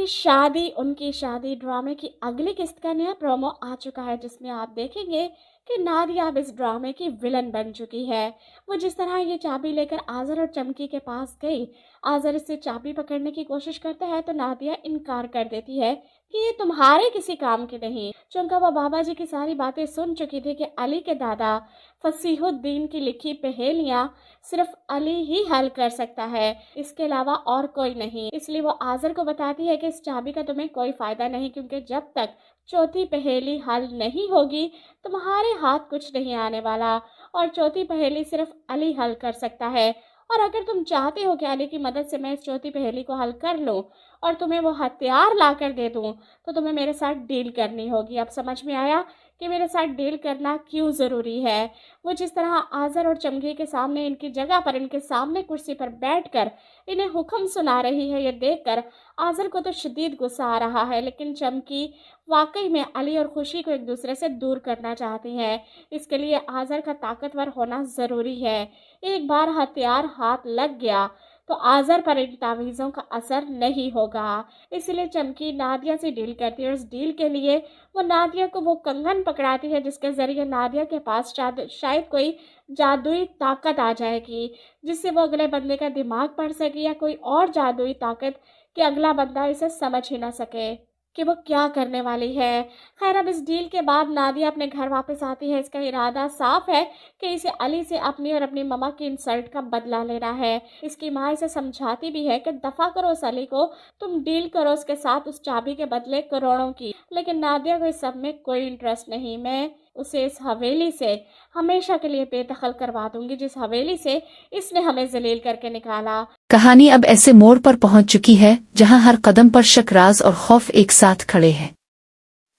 उनकी शादी ड्रामे की अगली किस्त का नया प्रोमो आ चुका है, जिसमें आप देखेंगे कि नादिया अब इस ड्रामे की विलन बन चुकी है। वो जिस तरह ये चाबी लेकर आज़र और चमकी के पास गई, आज़र इससे चाबी पकड़ने की कोशिश करता है तो नादिया इनकार कर देती है कि ये तुम्हारे किसी काम की नहीं। चूंकि वह बाबा जी की सारी बातें सुन चुकी थी कि अली के दादा फसीहुद्दीन की लिखी पहेलियाँ सिर्फ अली ही हल कर सकता है, इसके अलावा और कोई नहीं। इसलिए वो आज़र को बताती है कि इस चाबी का तुम्हें कोई फ़ायदा नहीं, क्योंकि जब तक चौथी पहेली हल नहीं होगी तुम्हारे हाथ कुछ नहीं आने वाला, और चौथी पहेली सिर्फ अली हल कर सकता है। और अगर तुम चाहते हो कि अली की मदद से मैं इस चौथी पहेली को हल कर लूँ और तुम्हें वो हथियार ला कर दे दूँ, तो तुम्हें मेरे साथ डील करनी होगी। अब समझ में आया कि मेरे साथ डील करना क्यों ज़रूरी है। वो जिस तरह आज़र और चमकी के सामने इनकी जगह पर, इनके सामने कुर्सी पर बैठकर इन्हें हुक्म सुना रही है, ये देखकर आज़र को तो शदीद गुस्सा आ रहा है, लेकिन चमकी वाकई में अली और खुशी को एक दूसरे से दूर करना चाहती है। इसके लिए आज़र का ताकतवर होना ज़रूरी है। एक बार हथियार हाथ लग गया तो आज़र पर इन तावीज़ों का असर नहीं होगा। इसलिए चमकी नादिया से डील करती है, और इस डील के लिए वो नादिया को वो कंगन पकड़ाती है जिसके ज़रिए नादिया के पास शायद कोई जादुई ताकत आ जाएगी, जिससे वो अगले बंदे का दिमाग पढ़ सके, या कोई और जादुई ताकत कि अगला बंदा इसे समझ ही ना सके कि वो क्या करने वाली है। खैर, अब इस डील के बाद नादिया अपने घर वापस आती है। इसका इरादा साफ है कि इसे अली से अपनी और अपनी ममा की इंसल्ट का बदला लेना है। इसकी माँ इसे समझाती भी है कि दफ़ा करो उस अली को, तुम डील करो उसके साथ उस चाबी के बदले करोड़ों की। लेकिन नादिया को इस सब में कोई इंटरेस्ट नहीं। मैं उसे इस हवेली से हमेशा के लिए बेदखल करवा दूंगी, जिस हवेली से इसने हमें जलील करके निकाला। कहानी अब ऐसे मोड़ पर पहुंच चुकी है जहां हर कदम पर शक, राज और खौफ एक साथ खड़े हैं।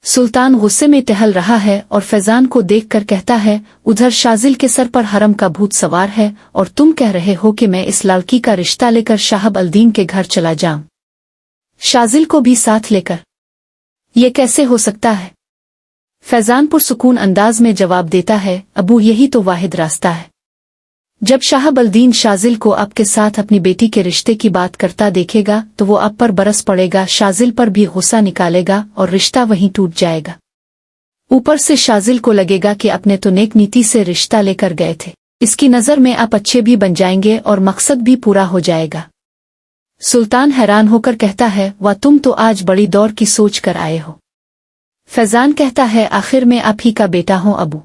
सुल्तान गुस्से में टहल रहा है और फैजान को देखकर कहता है, उधर शाजिल के सर पर हरम का भूत सवार है और तुम कह रहे हो कि मैं इस लड़की का रिश्ता लेकर शाहब अल्दीन के घर चला जाऊं, शाजिल को भी साथ लेकर? ये कैसे हो सकता है? फैजान पुरसुकून अंदाज में जवाब देता है, अबू यही तो वाहिद रास्ता है। जब शाहब अल्दीन शाजिल को आपके साथ अपनी बेटी के रिश्ते की बात करता देखेगा तो वो आप पर बरस पड़ेगा, शाजिल पर भी गुस्सा निकालेगा और रिश्ता वहीं टूट जाएगा। ऊपर से शाजिल को लगेगा कि अपने तो नेक नीति से रिश्ता लेकर गए थे, इसकी नज़र में आप अच्छे भी बन जाएंगे और मकसद भी पूरा हो जाएगा। सुल्तान हैरान होकर कहता है, वाह तुम तो आज बड़ी दौर की सोच कर आए हो। फैजान कहता है, आखिर में आप ही का बेटा हूं अबू,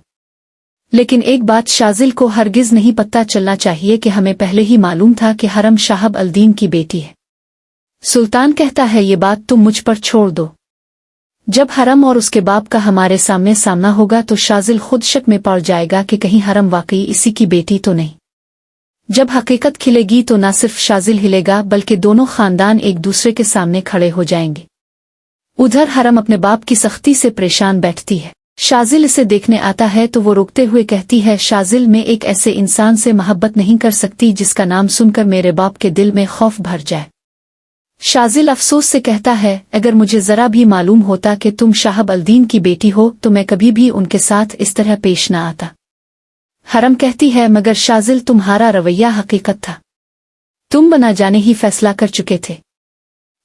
लेकिन एक बात शाजिल को हरगिज नहीं पता चलना चाहिए कि हमें पहले ही मालूम था कि हरम शाहब अल्दीन की बेटी है। सुल्तान कहता है, ये बात तुम मुझ पर छोड़ दो। जब हरम और उसके बाप का हमारे सामने सामना होगा तो शाजिल खुद शक में पड़ जाएगा कि कहीं हरम वाकई इसी की बेटी तो नहीं। जब हकीकत खिलेगी तो न सिर्फ शाजिल हिलेगा बल्कि दोनों खानदान एक दूसरे के सामने खड़े हो जाएंगे। उधर हरम अपने बाप की सख्ती से परेशान बैठती है। शाजिल इसे देखने आता है तो वो रोकते हुए कहती है, शाजिल मैं एक ऐसे इंसान से मोहब्बत नहीं कर सकती जिसका नाम सुनकर मेरे बाप के दिल में खौफ भर जाए। शाजिल अफसोस से कहता है, अगर मुझे जरा भी मालूम होता कि तुम शाहब अल्दीन की बेटी हो तो मैं कभी भी उनके साथ इस तरह पेश न आता। हरम कहती है, मगर शाजिल तुम्हारा रवैया हकीकत था, तुम बना जाने ही फैसला कर चुके थे।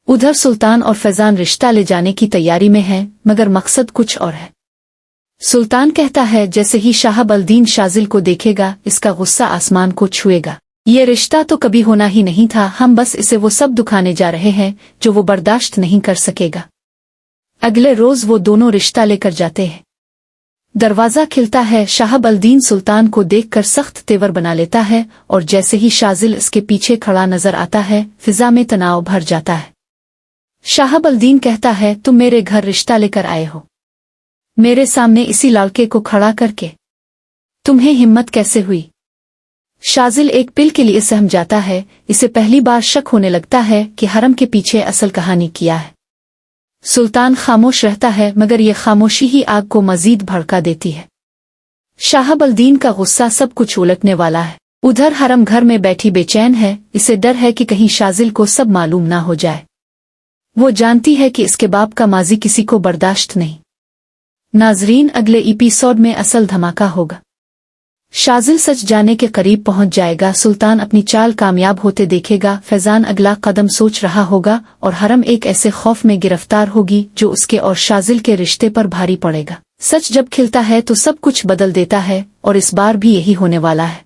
उधर सुल्तान और फैजान रिश्ता ले जाने की तैयारी में हैं, मगर मकसद कुछ और है। सुल्तान कहता है, जैसे ही शाहब अल्दीन शाजिल को देखेगा इसका गुस्सा आसमान को छुएगा। ये रिश्ता तो कभी होना ही नहीं था, हम बस इसे वो सब दुखाने जा रहे हैं जो वो बर्दाश्त नहीं कर सकेगा। अगले रोज वो दोनों रिश्ता लेकर जाते हैं। दरवाजा खिलता है। शाहब अल्दीन सुल्तान को देखकर सख्त तेवर बना लेता है और जैसे ही शाजिल इसके पीछे खड़ा नजर आता है फिजा में तनाव भर जाता है। शाहब अल्दीन कहता है, तुम मेरे घर रिश्ता लेकर आए हो, मेरे सामने इसी लड़के को खड़ा करके, तुम्हें हिम्मत कैसे हुई? शाजिल एक पिल के लिए सहम जाता है। इसे पहली बार शक होने लगता है कि हरम के पीछे असल कहानी क्या है। सुल्तान खामोश रहता है, मगर यह खामोशी ही आग को मजीद भड़का देती है। शाहब अल्दीन का गुस्सा सब कुछ उलटने वाला है। उधर हरम घर में बैठी बेचैन है, इसे डर है कि कहीं शाजिल को सब मालूम ना हो जाए। वो जानती है कि इसके बाप का माजी किसी को बर्दाश्त नहीं। नाजरीन, अगले एपिसोड में असल धमाका होगा। शाजिल सच जाने के करीब पहुंच जाएगा। सुल्तान अपनी चाल कामयाब होते देखेगा। फैजान अगला कदम सोच रहा होगा और हरम एक ऐसे खौफ में गिरफ्तार होगी जो उसके और शाजिल के रिश्ते पर भारी पड़ेगा। सच जब खिलता है तो सब कुछ बदल देता है और इस बार भी यही होने वाला है।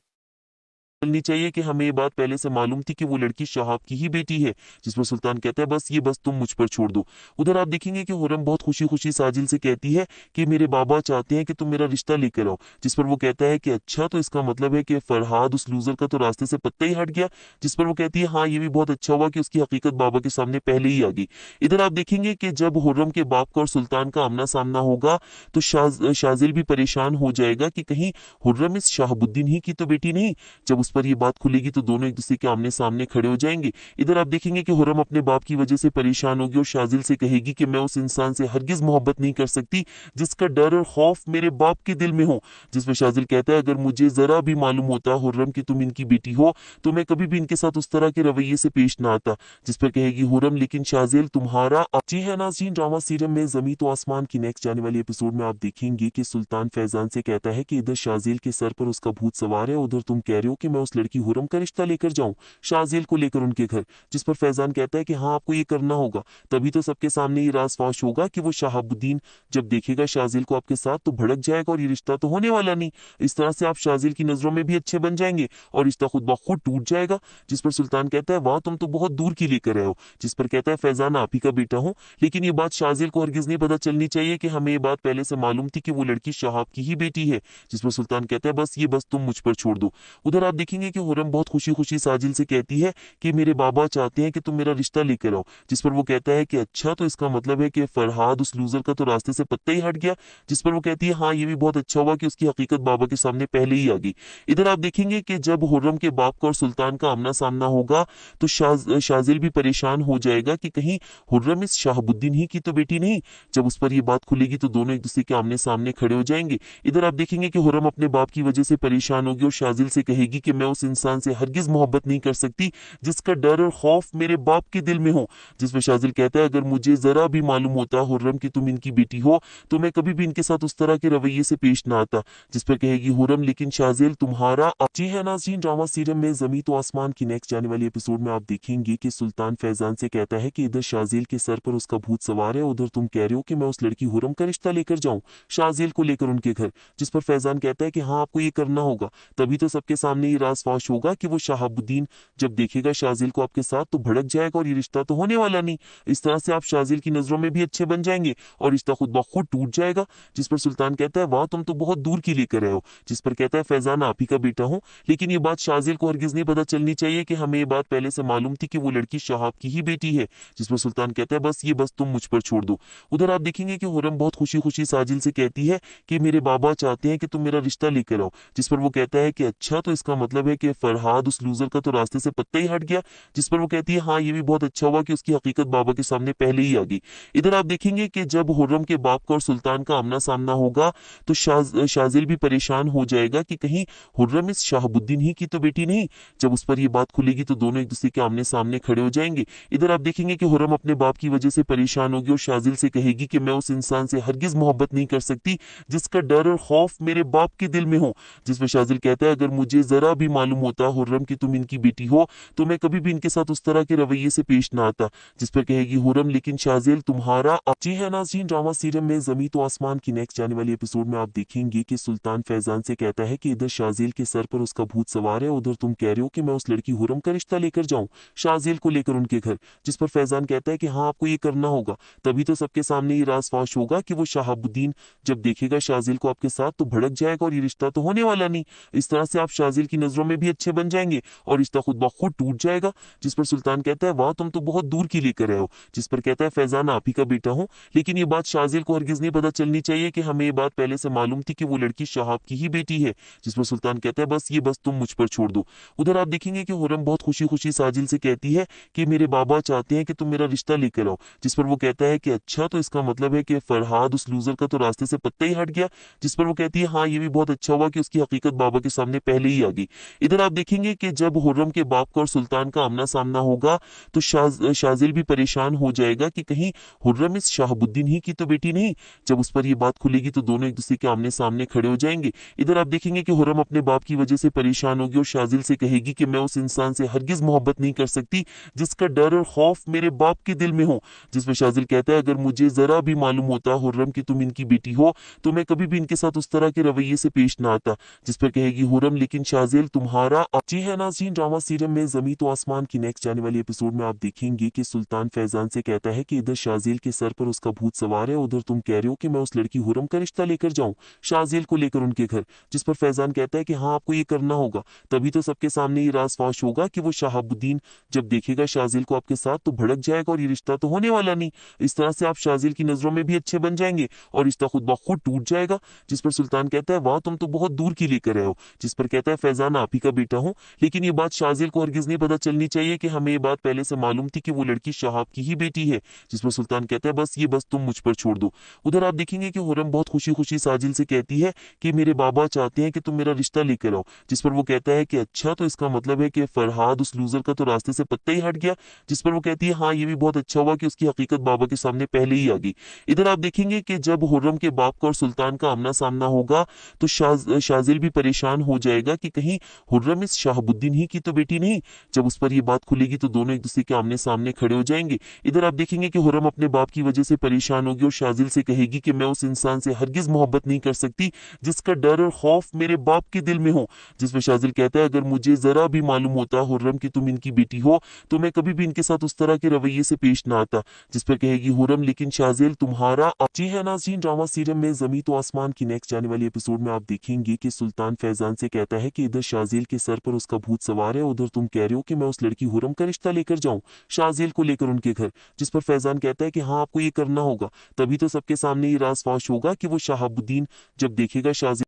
चलनी चाहिए कि हमें ये बात पहले से मालूम थी कि वो लड़की शहाब की ही बेटी है। जिस पर सुल्तान कहता है बस तुम मुझ पर छोड़ दो। उधर आप देखेंगे कि हुर्रम बहुत खुशी खुशी साजिल से कहती है कि मेरे बाबा चाहते हैं कि तुम मेरा रिश्ता लेकर आओ। जिस पर वो कहता है कि अच्छा, तो इसका मतलब है कि फरहाद उस लूजर का तो रास्ते से पत्ता ही हट गया। जिस पर वो कहती है हाँ, ये भी बहुत अच्छा हुआ कि उसकी हकीकत बाबा के सामने पहले ही आ गई। इधर आप देखेंगे कि जब हुर्रम के बाप का और सुल्तान का आमना सामना होगा तो शाजिल भी परेशान हो जाएगा कि कहीं हुर्रम इस शहाबुद्दीन ही की तो बेटी नहीं। जब उस पर यह बात खुलेगी तो दोनों एक दूसरे के आमने सामने खड़े हो जाएंगे। इधर आप देखेंगे कि हुर्रम अपने बाप की वजह से परेशान होगी और शाजिल से कहेगी कि मैं उस इंसान से हरगिज मोहब्बत नहीं कर सकती जिसका डर और खौफ मेरे बाप के दिल में हो। जिसमें शाजिल कहता है अगर मुझे जरा भी मालूम होता हुर्रम कि तुम इनकी बेटी हो तो मैं कभी भी इनके साथ उस तरह के रवैये से पेश ना आता। जिस पर कहेगी हुर्रम लेकिन शाजिल तुम्हारा। जी है नाज़रीन, ड्रामा सीरियल में ज़मीं तो आसमान की नेक्स्ट जाने वाली एपिसोड में आप देखेंगे कि सुल्तान फैजान से कहता है कि इधर शाजिल के सर पर उसका भूत सवार है, उधर तुम कह रहे हो कि मैं उस लड़की हुर्रम का रिश्ता लेकर जाऊं शाजिल को लेकर उनके घर। जिस पर फैजान कहता है कि हाँ, आपको ये करना होगा, तभी तो सबके सामने ये राज फाश होगा कि वो शहाबुद्दीन जब देखेगा शाजिल को आपके साथ तो भड़क जाएगा और ये रिश्ता तो होने वाला नहीं। इस तरह से आप शाजिल की नजरों में भी अच्छे बन जाएंगे और रिश्ता खुद ब खुद टूट जाएगा। जिस पर सुल्तान कहता है वाह, तुम तो बहुत दूर की लेकर आए हो। जिस पर कहता है फैजान आप ही का बेटा हूँ, लेकिन ये बात शाजिल को हरगिज नहीं पता चलनी चाहिए कि हमें ये बात पहले से मालूम थी कि वो लड़की शहाब की ही बेटी है। जिस पर सुल्तान कहता है बस तुम मुझ पर छोड़ दो। उधर आप देखेंगे कि हुर्रम बहुत खुशी खुशी साजिल से कहती है कि मेरे बाबा चाहते हैं कि तुम मेरा रिश्ता लेकर आओ। जिस पर वो कहता है कि अच्छा, तो इसका मतलब है कि फरहाद उस लूजर का तो रास्ते से पत्ता ही हट गया। जिस पर वो कहती है हाँ, ये भी बहुत अच्छा हुआ कि उसकी हकीकत बाबा के सामने पहले ही आ गई। इधर आप देखेंगे कि जब हुर्रम के बाप का और सुल्तान का आमना सामना होगा तो शाजिल भी परेशान हो जाएगा कि कहीं हुर्रम इस शहाबुद्दीन ही की तो बेटी नहीं। जब उस पर यह बात खुलेगी तो दोनों एक दूसरे के आमने सामने खड़े हो जाएंगे। इधर आप देखेंगे कि हुर्रम अपने बाप की वजह से परेशान होगी और शाजिल से कहेगी कि मैं उस इंसान से हरगिज मोहब्बत नहीं कर सकती जिसका डर और खौफ मेरे बाप के दिल में हो। जिसमें शाजिल कहता है अगर मुझे जरा भी मालूम होता हुर्रम कि तुम इनकी बेटी हो तो मैं कभी भी इनके साथ उस तरह के रवैये से पेश ना आता। जिस पर कहेगी हुर्रम लेकिन शाजिल तुम्हारा। जी है नाज़रीन, ड्रामा सीरियल में ज़मीं तो आसमान की नेक्स्ट जाने वाली एपिसोड में आप देखेंगे कि सुल्तान फैजान से कहता है कि इधर शाजिल के सर पर उसका भूत सवार है, उधर तुम कह रहे हो कि मैं उस लड़की हुर्रम का रिश्ता लेकर जाऊं शाजिल को लेकर उनके घर। जिस पर फैजान कहता है कि हाँ, आपको ये करना होगा, तभी तो सबके सामने ये राज फाश होगा कि वो शहाबुद्दीन जब देखेगा शाजिल को आपके साथ तो भड़क जाएगा और ये रिश्ता तो होने वाला नहीं। इस तरह से आप शाजिल की नजरों में भी अच्छे बन जाएंगे और रिश्ता खुद ब खुद टूट जाएगा। जिस पर सुल्तान कहता है वाह, तुम तो बहुत दूर की लेकर आए हो। जिस पर कहता है फैजान आप ही का बेटा हूँ, लेकिन ये बात शाजिल को हरगिज नहीं पता चलनी चाहिए कि हमें ये बात पहले से मालूम थी कि वो लड़की शहाब की ही बेटी है। जिस पर सुल्तान कहता है बस तुम मुझ पर छोड़ दो। उधर आप देखेंगे कि हुर्रम बहुत खुशी खुशी साजिल से कहती है कि मेरे बाबा चाहते हैं कि तुम मेरा रिश्ता लेकर आओ। जिस पर वो कहता है कि अच्छा, तो इसका मतलब है कि फरहाद उस लूजर का तो रास्ते से पत्ता ही हट गया। जिस पर वो कहती है हाँ, ये भी बहुत अच्छा हुआ कि उसकी हकीकत बाबा के सामने पहले ही आ गई। इधर आप देखेंगे कि जब हुर्रम के बाप का और सुल्तान का आमना सामना होगा तो शाजिल भी परेशान हो जाएगा कि कहीं हुर्रम इस शहाबुद्दीन ही की तो बेटी नहीं। जब उस पर यह बात खुलेगी तो दोनों एक दूसरे के आमने सामने खड़े हो जाएंगे। इधर आप देखेंगे कि हुर्रम अपने बाप की वजह से परेशान होगी और शाजिल से कहेगी कि मैं उस इंसान से हरगिज मोहब्बत नहीं कर सकती जिसका डर और खौफ मेरे बाप के दिल में हो। जिसमें शाजिल कहता है अगर मुझे जरा भी मालूम होता हुर्रम कि तुम इनकी बेटी हो तो मैं कभी भी इनके साथ उस तरह के रवैये से पेश ना आता। जिस पर कहेगी हुर्रम लेकिन शाजिल तुम्हारा। जी है नाज़रीन, ड्रामा सीरियल में ज़मीं तो आसमान की नेक्स्ट जाने वाली एपिसोड में आप देखेंगे कि सुल्तान फैजान से कहता है कि इधर शाजिल के सर पर उसका भूत सवार है, उधर तुम कह रहे हो कि मैं उस लड़की हुर्रम का रिश्ता लेकर जाऊं शाजिल को लेकर उनके घर। जिस पर फैजान कहता है कि हाँ, आपको ये करना होगा, तभी तो सबके सामने ये राज फाश होगा कि वो शहाबुद्दीन जब देखेगा शाजिल को आपके साथ तो भड़क जाएगा और ये रिश्ता तो होने वाला नहीं। इस तरह से आप शाजिल की नजरों में भी अच्छे बन जाएंगे और रिश्ता खुद ब खुद टूट जाएगा। जिस पर सुल्तान कहता है वाह, तुम तो बहुत दूर की लेकर आए हो। जिस पर कहता है फैजान आप ही का बेटा हूँ, लेकिन ये बात शाजिल को हरगिज नहीं पता चलनी चाहिए कि हमें ये बात पहले से मालूम थी कि वो लड़की शहाब की ही बेटी है। जिस पर सुल्तान कहता है बस तुम मुझ पर छोड़ दो। उधर आप देखेंगे कि हुर्रम बहुत खुशी खुशी साजिल से कहती है कि मेरे बाबा चाहते हैं कि तुम मेरा रिश्ता लेकर आओ। जिस पर वो कहता है कि अच्छा, तो इसका मतलब है कि फरहाद उस लूजर का तो रास्ते से पत्ता ही हट गया। जिस पर वो कहती है हाँ, ये भी बहुत अच्छा हुआ कि उसकी हकीकत बाबा के सामने पहले ही आ गई। इधर आप देखेंगे कि जब हुर्रम के बाप का और सुल्तान का आमना सामना होगा तो शाजिल भी परेशान हो जाएगा कि कहीं हुर्रम इस शहाबुद्दीन ही की तो बेटी नहीं। जब उस पर ये बात खुलेगी तो दोनों एक दूसरे के आमने सामने खड़े हो जाएंगे। इधर आप देखेंगे कि हुर्रम अपने बाप की वजह से परेशान होगी और शाजिल से कहेगी कि मैं उस इंसान से हरगिज मोहब्बत नहीं कर सकती जिसका डर और खौफ मेरे बाप के दिल में हो। जिस पर शाजिल कहता है, अगर मुझे जरा भी मालूम होता हुर्रम कि तुम इनकी बेटी हो तो मैं कभी भी इनके साथ उस तरह के रवैये से पेश ना आता। जिस पर कहेगी हुर्रम, लेकिन शाजिल तुम्हारा। जी है नाज़रीन, ड्रामा सीरियल में ज़मीं तो आसमान की नेक्स्ट जाने वाली एपिसोड में आप देखेंगे कि सुल्तान फैजान से कहता है कि इधर शाजिल के सर पर उसका भूत सवार है, उधर तुम कह रहे हो कि मैं उस लड़की हुर्रम का रिश्ता लेकर जाऊं शाजिल को लेकर उनके घर। जिस पर फैजान कहता है कि हाँ, आपको ये करना होगा, तभी तो सबके सामने ये राज फाश होगा कि वो शहाबुद्दीन जब देखेगा शाजिल को आपके साथ तो भड़क जाएगा और ये रिश्ता तो होने वाला नहीं। इस तरह से आप शाजिल की नजरों में भी अच्छे बन जाएंगे और रिश्ता खुद ब खुद टूट जाएगा। जिस पर सुल्तान कहता है, वाह, तुम तो बहुत दूर की लेकर आए हो। जिस पर कहता है, फैजान आप ही का बेटा हूँ, लेकिन ये बात शाजिल को हरगिज नहीं पता चलनी चाहिए कि हमें ये बात पहले से मालूम थी कि वो लड़की शहाब की ही बेटी है। जिस पर सुल्तान कहता है, बस तुम मुझ पर छोड़ दो। उधर आप देखेंगे कि हुर्रम बहुत खुशी खुशी साजिल से कहती है कि मेरे बाबा चाहते हैं कि तुम मेरा रिश्ता लेकर आओ। जिस पर वो कहता है कि अच्छा, तो इसका मतलब है कि फरहाद उस लूजर का तो रास्ते से पत्ता ही हट गया। जिस पर वो कहती है, हाँ, ये भी बहुत अच्छा हुआ कि उसकी हकीकत बाबा के सामने पहले ही आ गई। इधर आप देखेंगे कि जब हुर्रम के बाप का और सुल्तान का आमना सामना होगा तो शाजिल भी परेशान हो जाएगा कि कहीं हुर्रम इस शहाबुद्दीन ही की तो बेटी नहीं। जब उस पर ये बात खुलेगी तो दोनों एक दूसरे के आमने सामने खड़े हो जाएंगे। इधर आप देखेंगे कि हुर्रम अपने बाप की वजह से परेशान होगी और शाजिल से कहेगी कि मैं उस इंसान से हरगिज मोहब्बत नहीं कर सकती जिसका डर और खौफ मेरे बाप के दिल में हो। जिस पर शाजिल कहता है, अगर मुझे जरा भी मालूम होता हुर्रम कि तुम इनकी बेटी हो तो मैं कभी भी इनके साथ उस तरह के रवैये से पेश ना आता। जिस पर कहेगी हुर्रम, लेकिन शाजिल तुम्हारा। जी है नाज़रीन, ड्रामा सीरियल में ज़मीं तो आसमान की नेक्स्ट जाने वाली एपिसोड में आप देखेंगे कि सुल्तान फैजान से कहता है कि इधर शाजिल के सर पर उसका भूत सवार है, उधर तुम कह रहे हो कि मैं उस लड़की हुर्रम का रिश्ता लेकर जाऊं शाजिल को लेकर उनके घर। जिस पर फैजान कहता है कि हाँ, आपको ये करना होगा, तभी तो सबके सामने ये राज फाश होगा कि वो शहाबुद्दीन जब देखेगा शाजिल